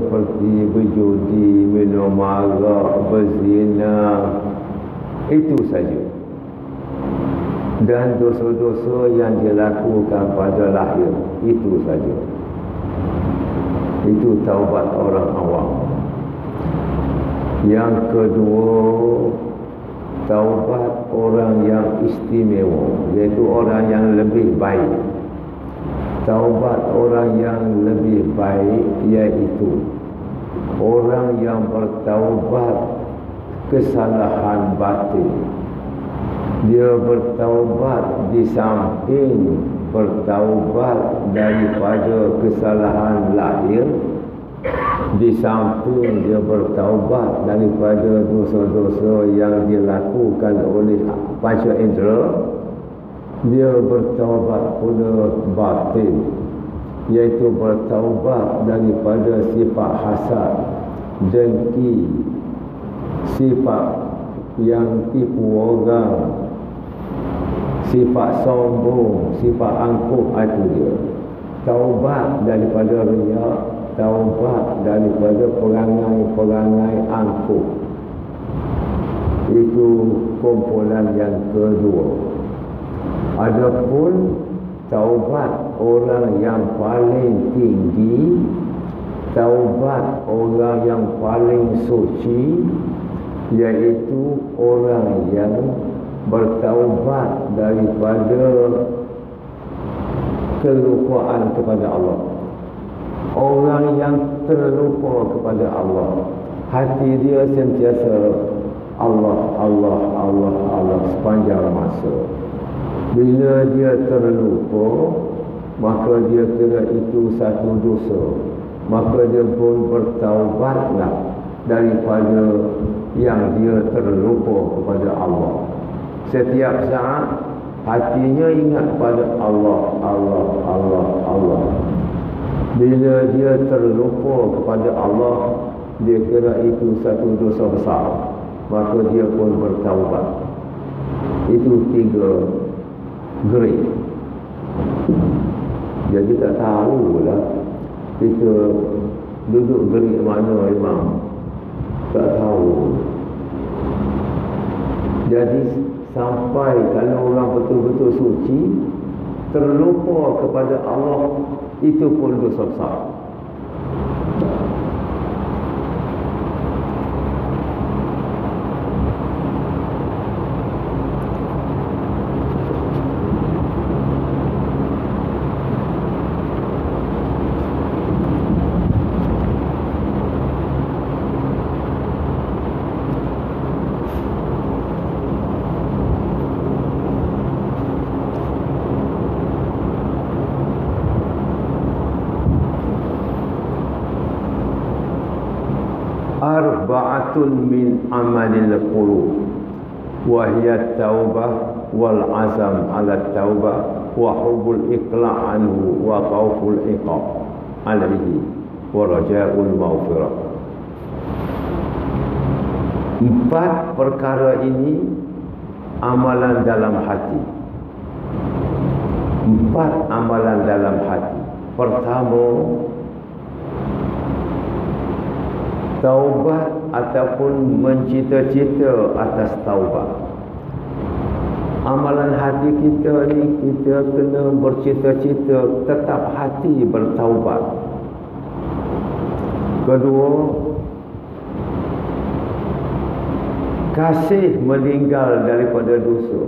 seperti berjudi, minum arak, berzina, itu saja. Dan dosa-dosa yang dilakukan pada lahir, itu saja. Itu taubat orang awam. Yang kedua, taubat orang yang istimewa, iaitu orang yang lebih baik. Taubat orang yang lebih baik iaitu orang yang bertaubat kesalahan batin. Dia bertaubat di samping bertaubat daripada kesalahan lahir, di samping dia bertaubat daripada dosa-dosa yang dilakukan oleh panca indera, dia bertaubat pula batin, iaitu bertaubat daripada sifat hasad, dengki, sifat yang tipu orang, sifat sombong, sifat angkuh, itu dia. Taubat daripada riya, taubat daripada perangai-perangai angkuh. Itu kumpulan yang kedua. Adapun taubat orang yang paling tinggi, taubat orang yang paling suci, iaitu orang yang bertaubat daripada kelupaan kepada Allah. Orang yang terlupa kepada Allah, hati dia sentiasa Allah, Allah, Allah, Allah sepanjang masa. Bila dia terlupa, maka dia kira itu satu dosa, maka dia pun bertaubatlah daripada yang dia terlupa kepada Allah. Setiap saat hatinya ingat pada Allah, Allah, Allah, Allah. Bila dia terlupa kepada Allah, dia kira itu satu dosa besar, maka dia pun bertaubat. Itu 3 grade. Jadi tak tahulah kita duduk grade mana memang tak tahu. Jadi sampai kalau orang betul-betul suci, terlupa kepada Allah, itu pun dosa besar. Arba'atun min amalil qulub wa hiya taubah wal azam ala taubah wa hubbul iqla' anhu wa khawful iqab alaihi wa raja'ul maghfirah. 4 perkara ini amalan dalam hati. 4 amalan dalam hati. Pertama, taubat ataupun mencita-cita atas taubat. Amalan hati kita ni, kita kena bercita-cita tetap hati bertaubat. Kedua, kasih meninggal daripada dosa.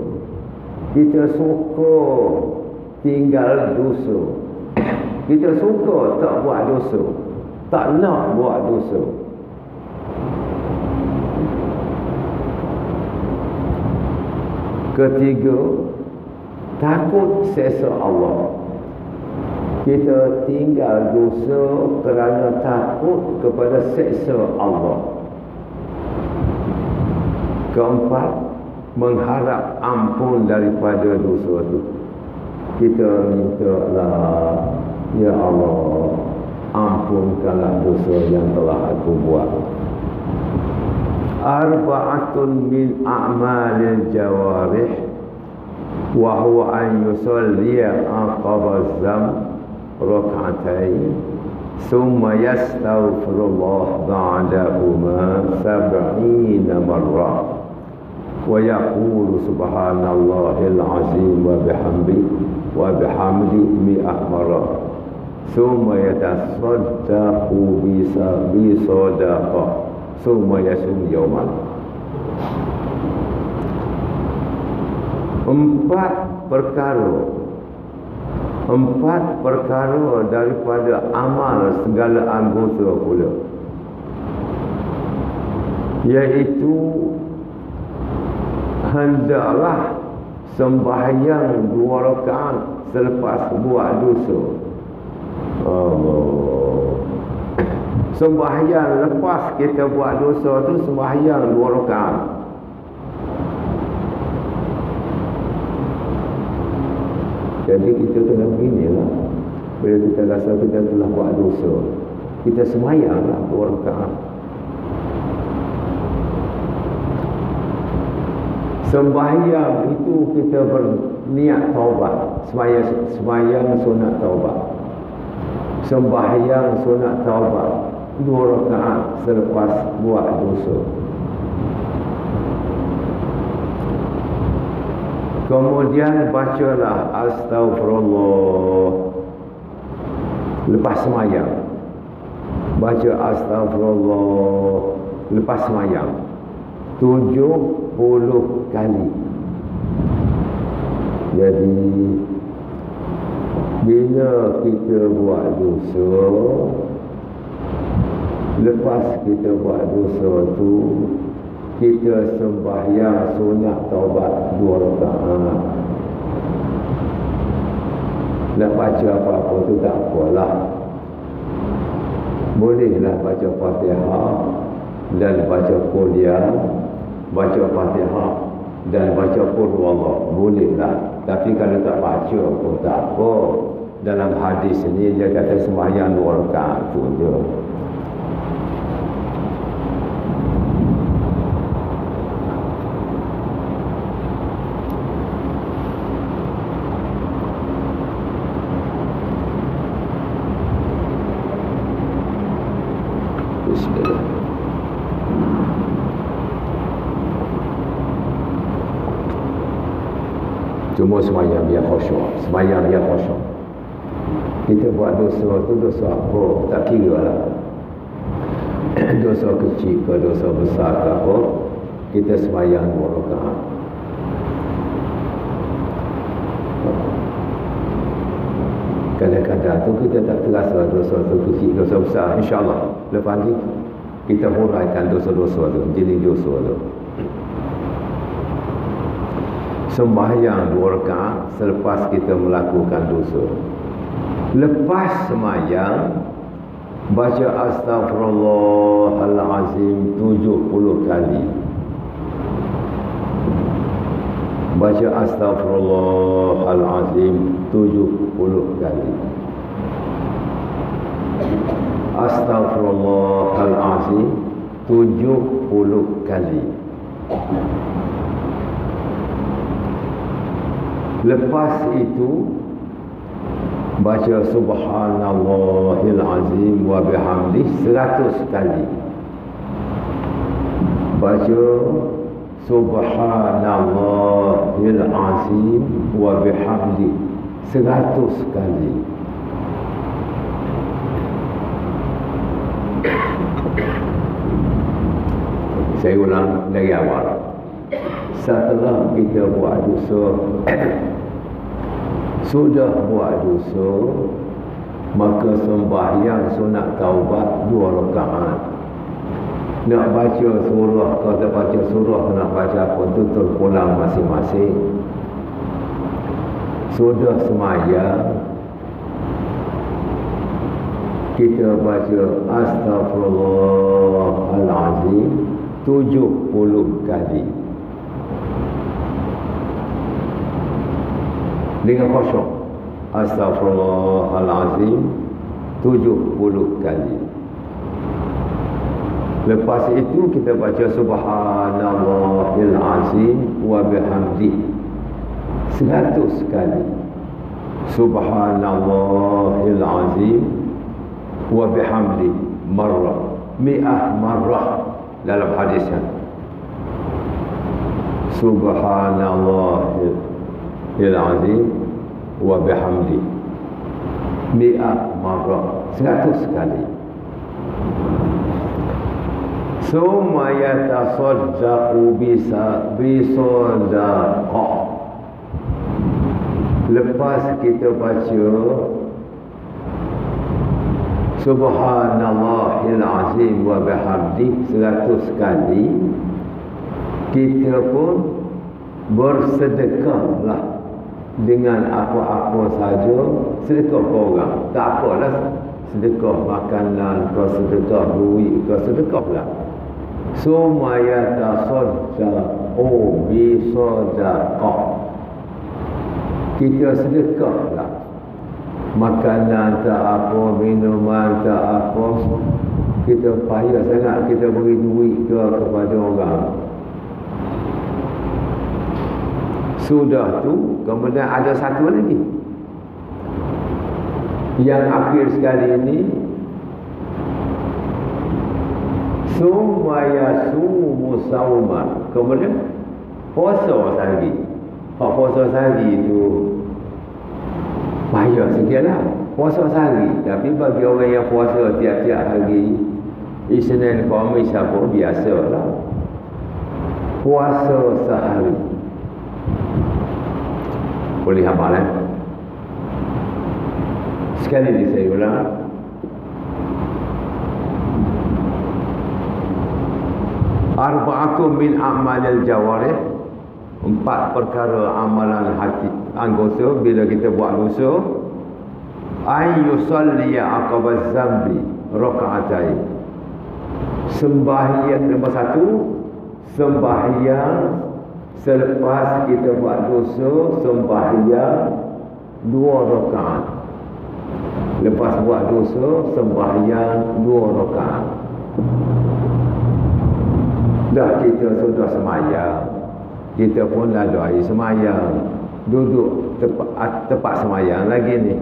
Kita suka tinggal dosa. Kita suka tak buat dosa, tak nak buat dosa. Ketiga, takut seksa Allah. Kita tinggal dosa kerana takut kepada seksa Allah. Keempat, mengharap ampun daripada dosa itu. Kita mintalah, ya Allah, ampunkanlah dosa yang telah aku buat. Arba'atun min a'malil jawarih wa huwa an yusalliya aqaba zam rak'atain Summa yastaghfirullah ba'dahuma 70 marrah wa yaqulu subhanallahil azim wa bihamdi mi'ah marrah. Summa yatasaddaqu bi sadaqah. Summa yasum yawman. 4 perkara daripada amal segala anggota pula, iaitu hendaklah sembahyang 2 rakaat selepas buat dosa. Allah. Sembahyang lepas kita buat dosa tu, sembahyang 2 rakaat. Jadi kita kena beginilah. Bila kita rasa kita telah buat dosa, kita sembahyanglah 2 rakaat. Sembahyang itu kita berniat taubat. Sembahyang sunat taubat. Sembahyang sunat taubat 2 rakaat selepas buat dosa. Kemudian bacalah astagfirullah lepas sembahyang. Baca astagfirullah lepas sembahyang 70 kali. Jadi bila kita buat dosa, lepas kita buat dosa tu, kita sembahyang sunat taubat 2 rakaat. Nak baca apa-apa tu tak apalah. Bolehlah baca Fatihah dan baca Qul-ya, baca Fatihah dan baca Qul huwallah. Bolehlah. Tapi kalau tak baca pun tak apa. Dalam hadis ni dia kata sembahyang 2 rakaat tu je. Cuma sembahyang biar khusyuk. Sembahyang biar khusyuk. Kita buat dosa tu dosa apa? Tak kira lah. Dosa kecil ke dosa besar ke apa, kita sembahyang 2 rakaat. Kadang-kadang tu kita tak terasa dosa tu kecil, dosa besar. InsyaAllah lepas ni kita huraikan dosa-dosa tu, jenis dosa tu. Sembahyang 2 rakaat selepas kita melakukan dosa. Lepas sembahyang baca astagfirullahalazim 70 kali. Baca astagfirullahalazim 70 kali. Astagfirullahalazim 70 kali. Lepas itu baca subhanallahil azim wa bihamdih 100 kali. Baca subhanallahil azim wa bihamdih 100 kali. Saya ulang dari awal. Setelah kita buat dosa, sudah buat dosa, maka sembahyang sunat taubat 2 rakaat. Nak baca surah, kalau tak baca surah, nak baca apa tu terpulang masing-masing. Sudah sembahyang, kita baca astagfirullahalazim 70 kali. Dengan khusyuk. Astagfirullahalazim 70 kali. Lepas itu kita baca subhanallahil azim wa bihamdih 100 kali. Subhanallahil azim wa bihamdi marrah, mi'ah marrah dalam hadisnya. Subhanallahil azim wa bihamdi mi'ah marrah, 100 kali. Summa yatasaddaqu bisadaqah. Lepas kita baca Subhanallahil azim wa bihamdi 100 kali, kita pun bersedekahlah dengan apa-apa saja. Sedekah ke orang, tak apalah, sedekah makanan ke, sedekah duit ke, sedekahlah. Summa yatasaddaqu bisadaqah, kita sedekahlah. Makanan tak apa, minuman tak apa, kita payah sangat kita beri duit ke kepada orang. Sudah tu, kemudian ada satu lagi yang akhir sekali ini, summa yasumu sauman, kemudian puasa sehari. Puasa sehari itu payah sikit lah, puasa sehari. Tapi bagi orang yang puasa tiap-tiap hari, Isnin, Khamis apa, biasa lah. Puasa sehari boleh hafal eh? Sekali lagi saya ulang. Arba'atun min a'malil jawarih, 4 perkara amalan hati anggota bila kita buat dosa. Ay yusalli aqabaz zambi raka'atain, sembahyang nombor 1, sembahyang selepas kita buat dosa, sembahyang 2 rakaat. Lepas buat dosa, sembahyang 2 rakaat. Dah kita sudah semayang, kita pun lalu air semayang, duduk tepat semayang lagi ni,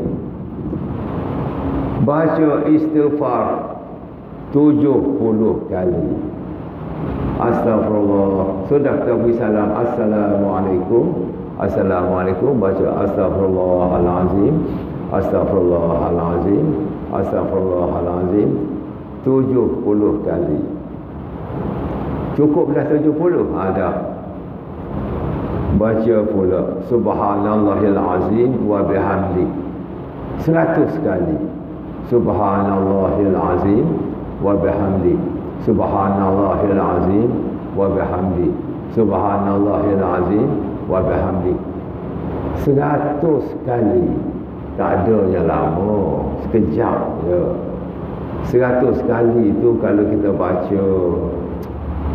baca istighfar 70 kali. Astaghfirullah, sudah kita beri salam, Assalamualaikum, Assalamualaikum, baca Astaghfirullahalazim, Astaghfirullahalazim, Astaghfirullahalazim 70 kali. Cukup dah 70? Ada. Baca pula Subhanallahil azim wa bihamdi 100 kali. Subhanallahil azim wa bihamdi, Subhanallahil azim wa bihamdi, Subhanallahil azim wa bihamdi 100 kali. Tak ada yang lama, sekejap je. 100 kali itu kalau kita baca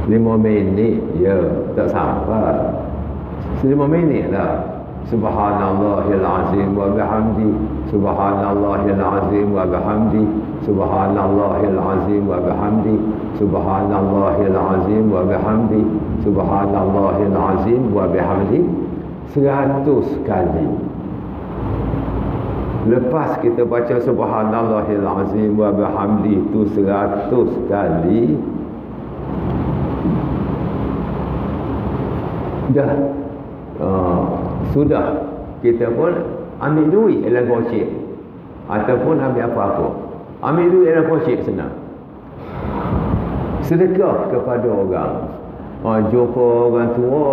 5 minit ya, tak sampai 5 minit lah. Subhanallahil azim wa bihamdi, Subhanallahil azim wa bihamdi, Subhanallahil azim wa bihamdi, Subhanallahil azim wa bihamdi, Subhanallahil azim wa bihamdi 100 kali. Lepas kita baca Subhanallahil azim wa bihamdi itu 100 kali, dah sudah kita pun ambil duit dalam kocik ataupun ambil apa-apa. Ambil duit dalam kocik senang. Sedekah kepada orang. Jumpa orang tua,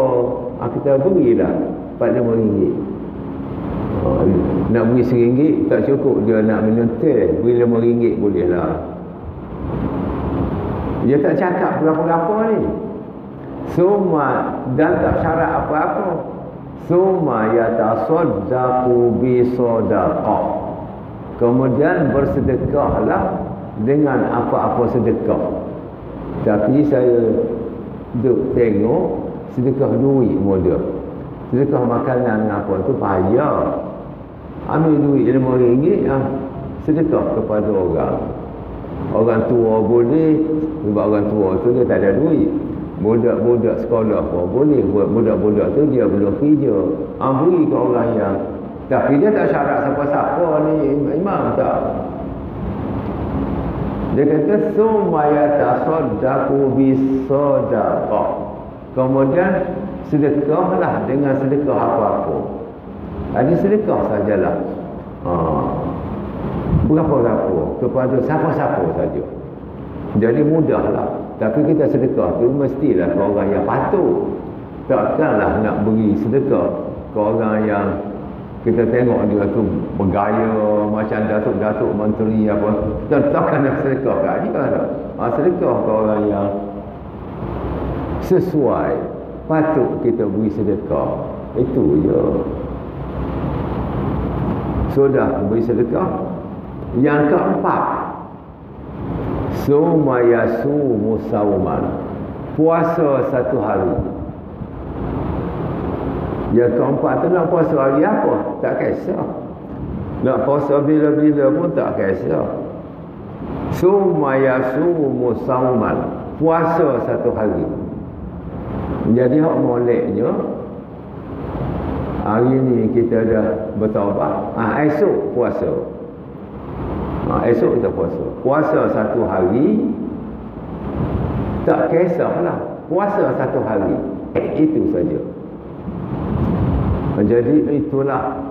kita berilah RM45. Nak beri RM1 tak cukup, dia nak minum teh, beri RM5 boleh lah. Dia tak cakap berapa-berapa ni. Summa, dan tak syarat apa-apa. Summa yatasaddaqu bisadaqah, kemudian bersedekahlah dengan apa-apa sedekah. Tapi saya duk tengok sedekah duit muda, sedekah makanan apa tu payah. Ambil duit RM5, sedekah kepada orang. Orang tua boleh, sebab orang tua tu dia tak ada duit. Budak-budak sekolah pun boleh. Budak-budak tu dia belum kerja, beri ke orang yang, tapi dia tak syarat siapa-siapa ni imam, tak. Dia kata summa yatasaddaqu bisadaqah. Kemudian sedekahlah dengan sedekah apa-apa. Jadi sedekah sajalah. Berapa-berapa kepada siapa-siapa saja. Jadi mudahlah. Tapi kita sedekah tu mestilah ke orang yang patut. Takkanlah nak beri sedekah ke orang yang kita tengok dia tu bergaya macam datuk-datuk menteri apa. Takkan nak sedekah kat dia lah. Sedekah ke orang yang sesuai, patut kita beri sedekah. Itu je. Sudah beri sedekah. Yang keempat, summa yasumu sauman, puasa satu hari. Yang keempat tu nak puasa hari apa? Tak kisah. Nak puasa bila-bila pun tak kisah. Summa yasumu sauman, puasa satu hari. Jadi hak moleknya, hari ni kita dah bertaubat, esok puasa. Esok kita puasa. Puasa satu hari, tak kisahlah. Puasa satu hari, itu saja. Jadi itulah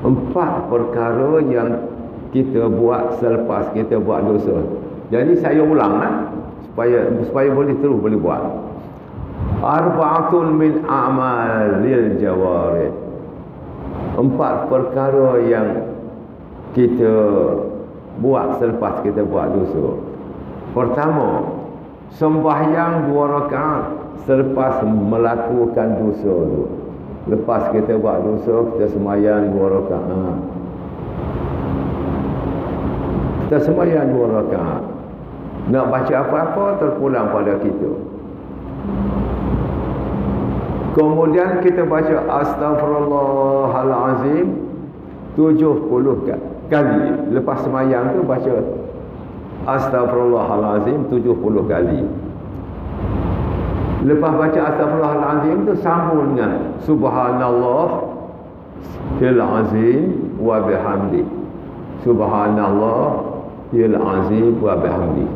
4 perkara yang kita buat selepas kita buat dosa. Jadi saya ulang supaya boleh terus boleh buat. Arba'atun min a'malil jawarih. 4 perkara yang kita buat selepas kita buat dosa. Pertama, sembahyang 2 rakaat selepas melakukan dosa tu. Lepas kita buat dosa, kita sembahyang 2 rakaat. Kita sembahyang 2 rakaat. Nak baca apa-apa terpulang pada kita. Kemudian kita baca Astaghfirullahalazim 70 kali. Lepas sembahyang tu baca Astaghfirullahalazim 70 kali. Lepas baca Astaghfirullahalazim tu sambung dengan Subhanallahil azim wa bihamdi. Subhanallahil azim wa bihamdi.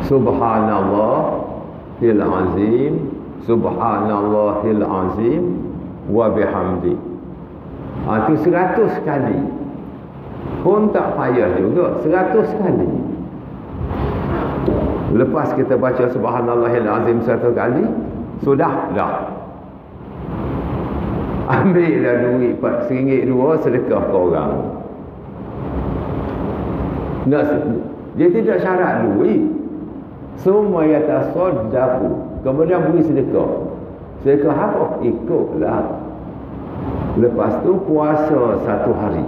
Subhanallahil azim, Subhanallahil azim wa bihamdi. Itu 100 kali. Pun tak payah juga, 100 kali. Lepas kita baca Subhanallahil azim 1 kali, sudah dah. Ambillah duit RM1.2 sedekah ke orang. Dia tidak syarat duit. Semua yatasaddaqu. Kemudian beri sedekah. Sedekah apa? Ikutlah. Lepas tu puasa 1 hari.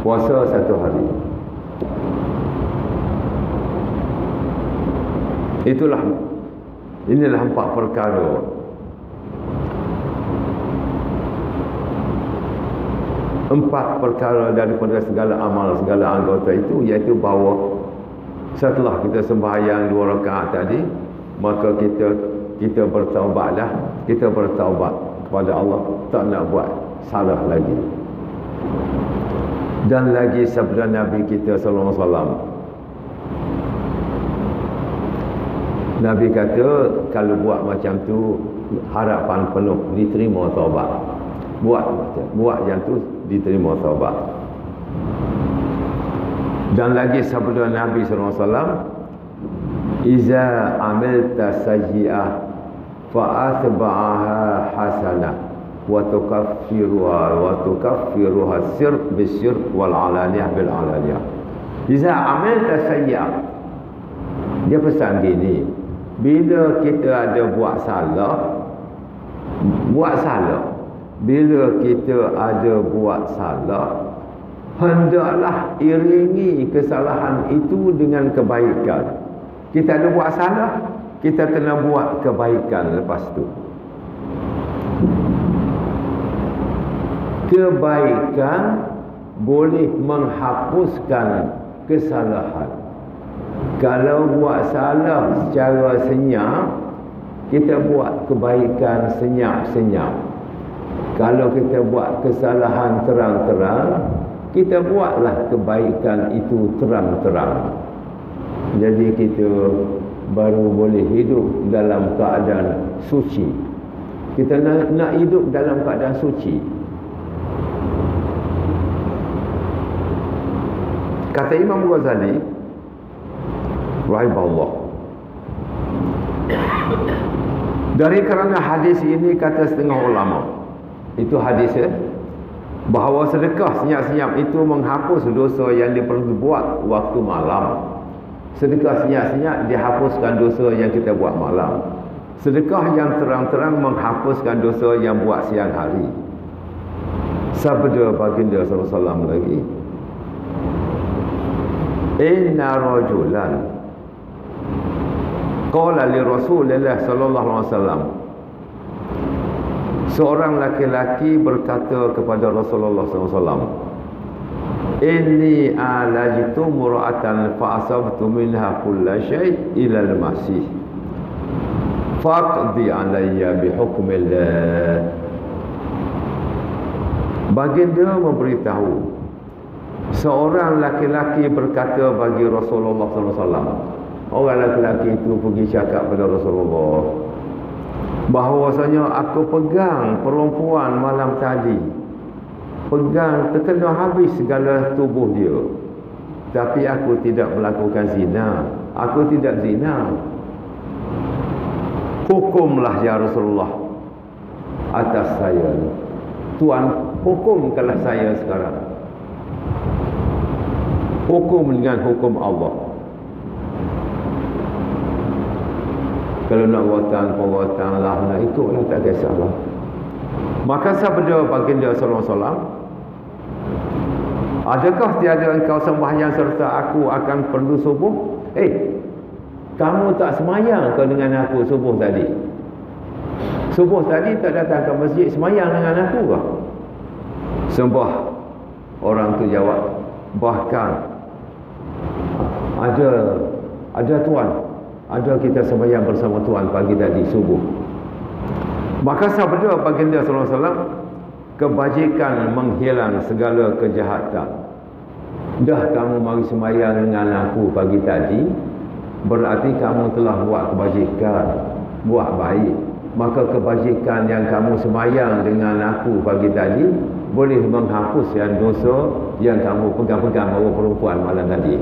Puasa 1 hari. Inilah 4 perkara. Empat perkara daripada segala amal, segala anggota itu, iaitu bahawa setelah kita sembahyang 2 rakaat tadi, maka kita bertaubatlah. Kita bertaubat kepada Allah, tak nak buat salah lagi. Dan lagi sabda Nabi kita sallallahu alaihi wasallam, Nabi kata kalau buat macam tu harapan penuh diterima taubat. Buat yang tu diterima taubat. Dan lagi sabda Nabi sallallahu alaihi wasallam, iza amilta sayyi'ah fa atba'aha hasanah wa tukaffiruha sir bisyir wal alaniyah bil alaniyah. Iza amilta sayyi'ah, dia pesan gini, bila kita ada buat salah, bila kita ada buat salah, hendaklah iringi kesalahan itu dengan kebaikan. Kita ada buat salah, kita kena buat kebaikan lepas tu. Kebaikan boleh menghapuskan kesalahan. Kalau buat salah secara senyap, kita buat kebaikan senyap-senyap. Kalau kita buat kesalahan terang-terang, kita buatlah kebaikan itu terang-terang. Jadi kita baru boleh hidup dalam keadaan suci. Kita nak hidup dalam keadaan suci. Kata Imam Ghazali rahimahullah, dari kerana hadis ini, kata setengah ulama, itu hadisnya, bahawa sedekah senyap-senyap itu menghapus dosa yang diperbuat waktu malam. Sedekah senyap-senyap dihapuskan dosa yang kita buat malam. Sedekah yang terang-terang menghapuskan dosa yang buat siang hari. Sabda baginda sallallahu alaihi wasallam lagi, inna rajulan qala li Rasulillah sallallahu alaihi wasallam, seorang laki-laki berkata kepada Rasulullah sallallahu alaihi wasallam, inni alajtu mura'atan fa asabtu minha kulla syai' ila al-masih faqdi alayya bi hukmillah. Baginda memberitahu, seorang laki-laki berkata bagi Rasulullah SAW, orang laki-laki itu pergi cakap pada Rasulullah, bahawasanya aku pegang perempuan malam tadi, pegang terkena habis segala tubuh dia, tapi aku tidak melakukan zina, aku tidak zina. Hukumlah ya Rasulullah atas saya, Tuan, hukumkanlah saya sekarang. Hukum dengan hukum Allah. Kalau nak perbuatan lah, nak ikutlah, tak kisahlah. Maka sabda baginda sallallahu alaihi wasallam, adakah tiada engkau sembahyang serta aku akan perlu subuh? Kamu tak semayang ke dengan aku subuh tadi? Subuh tadi tak datang ke masjid semayang dengan aku ke? Sembah. Orang tu jawab, bahkan ada Tuan, ada kita sembahyang bersama Tuan pagi tadi subuh. Maka sabda baginda sallallahu alaihi wasallam, kebajikan menghilang segala kejahatan. Dah kamu mari sembahyang dengan aku pagi tadi, berarti kamu telah buat kebajikan, buat baik. Maka kebajikan yang kamu sembahyang dengan aku pagi tadi boleh menghapus yang dosa yang kamu pegang-pegang bawa perempuan malam tadi.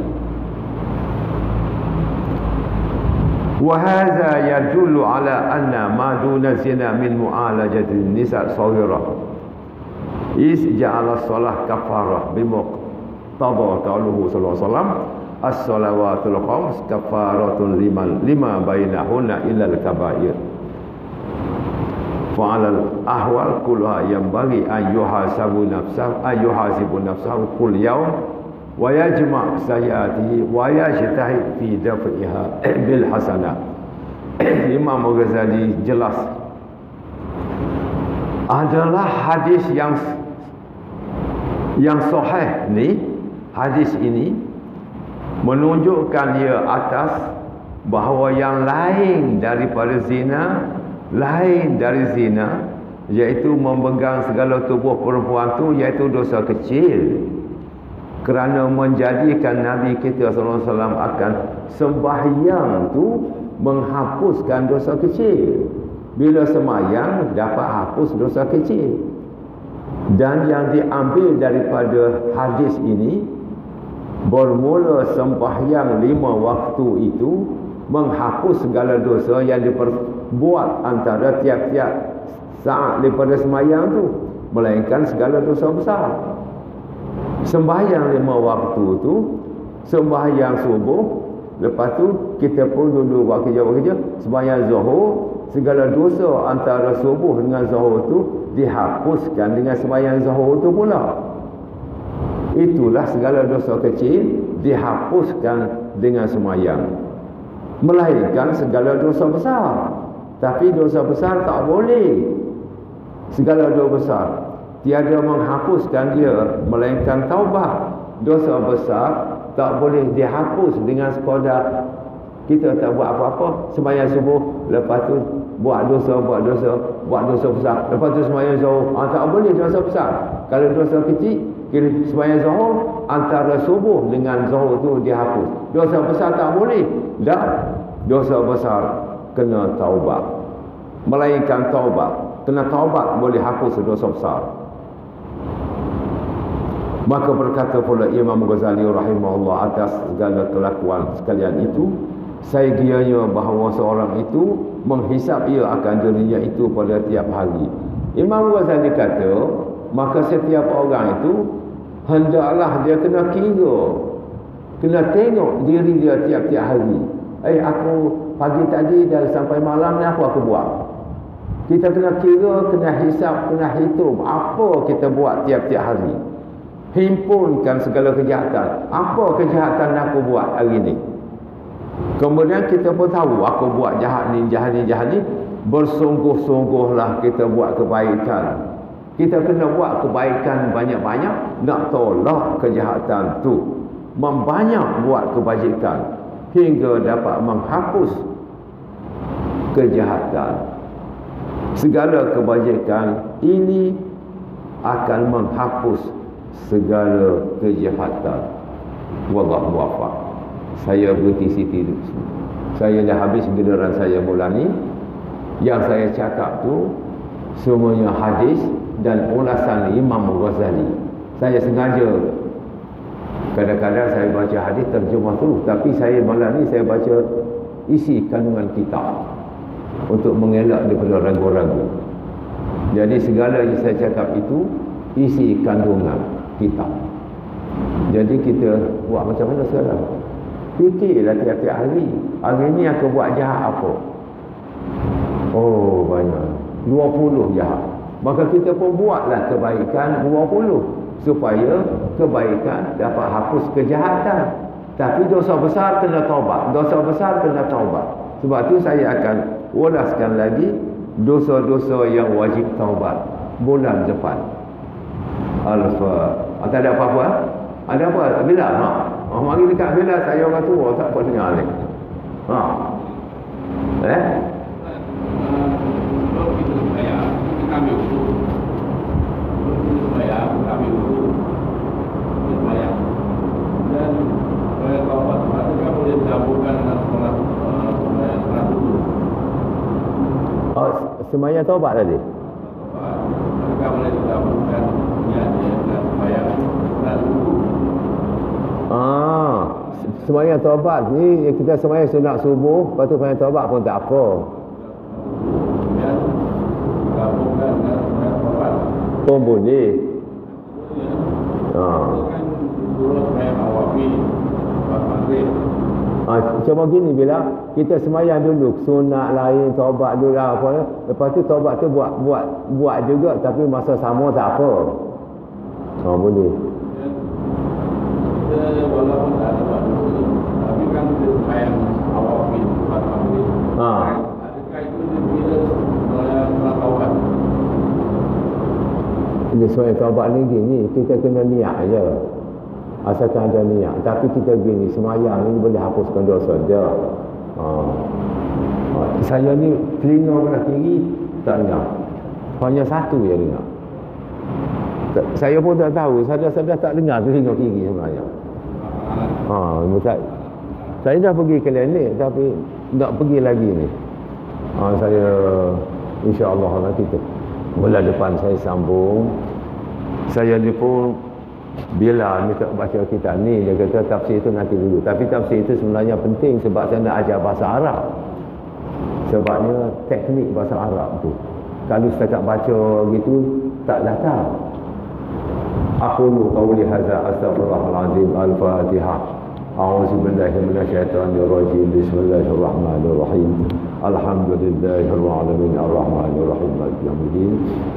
وهذا يدل على أن ما دون الزنا من معالجة النساء صغيرة إذ جعل الصلاة كفارة بمقتضى قوله صلى الله عليه وسلم الصلوات الخمس كفارة لما بينهن إلا الكبائر فعلى الأحوال كلها ينبغي أن يحاسب نفسه كل يوم ويجمع سيئاته ويجتهد في دفعها بالحسنات. Imam Ghazali jelas, adalah hadis yang sahih ni, hadis ini menunjukkan ia atas bahawa yang lain daripada zina, lain dari zina, iaitu memegang segala tubuh perempuan tu, iaitu dosa kecil. Kerana menjadikan Nabi kita sallallahu alaihi wasallam akan sembahyang tu menghapuskan dosa kecil. Bila sembahyang dapat hapus dosa kecil. Dan yang diambil daripada hadis ini, bermula sembahyang 5 waktu itu menghapus segala dosa yang diperbuat antara tiap-tiap saat daripada sembahyang tu, melainkan segala dosa besar. Sembahyang 5 waktu tu, sembahyang subuh, lepas tu kita pun dulu buat kerja-kerja, sembahyang zuhur, segala dosa antara subuh dengan zuhur tu dihapuskan dengan sembahyang zuhur tu pula. Itulah segala dosa kecil dihapuskan dengan sembahyang, melainkan segala dosa besar. Tapi dosa besar tak boleh. Segala dosa besar tiada menghapuskan dia, melainkan taubat. Dosa besar tak boleh dihapus dengan sekadar kita tak buat apa-apa, sembahyang subuh, lepas tu buat dosa besar, lepas tu sembahyang zuhur, tak boleh dosa besar. Kalau dosa kecil, kira sembahyang zuhur, antara subuh dengan zuhur tu dihapus. Dosa besar tak boleh. Dah, dosa besar kena taubat. Melainkan taubat, kena taubat boleh hapus dosa besar. Maka berkata pula Imam Ghazali rahimahullah atas segala kelakuan sekalian itu, saya kiranya bahawa seorang itu menghisap ia akan dirinya itu pada tiap hari. Imam Ghazali kata, maka setiap orang itu hendaklah dia kena kira, kena tengok diri dia tiap-tiap hari. Aku pagi tadi dah sampai malam ni apa aku buat? Kita kena kira, kena hisap, kena hitung apa kita buat tiap-tiap hari. Himpunkan segala kejahatan. Apa kejahatan aku buat hari ni? Kemudian kita pun tahu aku buat jahat ni. Bersungguh-sungguhlah kita buat kebaikan. Kita kena buat kebaikan banyak-banyak, nak tolak kejahatan tu. Membanyak buat kebajikan hingga dapat menghapus kejahatan. Segala kebajikan ini akan menghapus segala kejahatan. Wallahu muwaffiq. Saya berhenti situ. Saya dah habis giliran saya mula ni. Yang saya cakap tu semuanya hadis dan ulasan Imam Ghazali. Saya sengaja kadang-kadang saya baca hadis terjemah tu, tapi saya malam ni saya baca isi kandungan kitab untuk mengelak daripada ragu-ragu. Jadi segala yang saya cakap itu isi kandungan kitab. Jadi kita buat macam mana sekarang? Fikirlah tiap-tiap hari. Hari ni aku buat jahat apa? Oh, banyak. 20 jahat. Maka kita pun buatlah kebaikan 20 supaya kebaikan dapat hapus kejahatan. Tapi dosa besar kena taubat. Dosa besar kena taubat. Sebab tu saya akan ulaskan lagi dosa-dosa yang wajib taubat bulan depan. Al-Fatihah. Tak ada apa-apa? Ada apa? Bila? Mari dekat bila saya orang tua tak apa dengar ni. Kalau kita bayar, kita ambil dulu. Kalau kita bayar, kita ambil dulu. Kita bayar. Dan bayar taubat, kita boleh gabungkan dengan solat dulu. Semuanya taubat tadi? Kita boleh gabungkan dengan bayar solat dulu. Semuanya taubat ni kita semuanya sunat subuh, lepas tu semuanya taubat pun tak apa. Pun boleh. Cuma gini, bila kita semayang dulu sunat lain, taubat dulu lah apa, lepas tu taubat tu buat juga, tapi masa sama tak apa. Boleh. Walaupun tak ada buat dulu, tapi kan kita semayang awal buat maghrib. Adakah itu bila taubat? Ini soal taubat ni gini, kita kena niat je. Asalkan ada niat. Tapi kita gini, semayang ni boleh hapuskan dosa je. Saya ni telinga belah kiri tak dengar. Hanya satu je dengar. Saya pun tak tahu, sadar-sadar tak dengar telinga kiri sebenarnya. Saya dah pergi ke klinik tapi tak pergi lagi ni. Saya insya-Allah nanti bulan depan saya sambung. Saya ni pun bila ni tak baca kitab ni, dia kata tafsir itu nanti dulu. Tapi tafsir itu sebenarnya penting sebab saya nak ajar bahasa Arab. Sebabnya teknik bahasa Arab tu kalau setakat baca gitu tak datang. Aqulu qawli hadza astaghfirullahalazim. Al-Fatihah. A'udzu billahi minasyaitonir rajim. Bismillahirrahmanirrahim. Alhamdulillahirabbil alamin arrahmanir rahim maliki yaumiddin.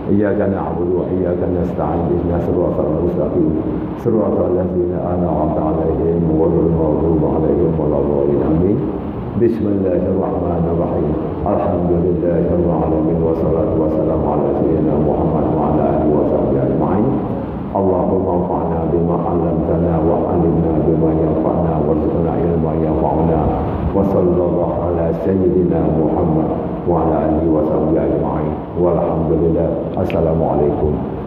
Iyyaka na'budu wa iyyaka nasta'in. Ihdinas siratal mustaqim. Siratal ladzina an'amta 'alaihim ghairil maghdubi 'alaihim waladdallin. Amin. Bismillahirrahmanirrahim. Alhamdulillahirabbil alamin wassalatu wassalamu ala sayyidina Muhammad wa ala alihi wa sahbihi ajma'in. Allahumma anfa'na bima 'allamtana wa 'allimna bima yanfa'una warzuqna ilman yanfa'una wa sallallahu sayyidina Muhammad wa ala alihi wa sahbihi ajma'in. Walhamdulillah. Assalamualaikum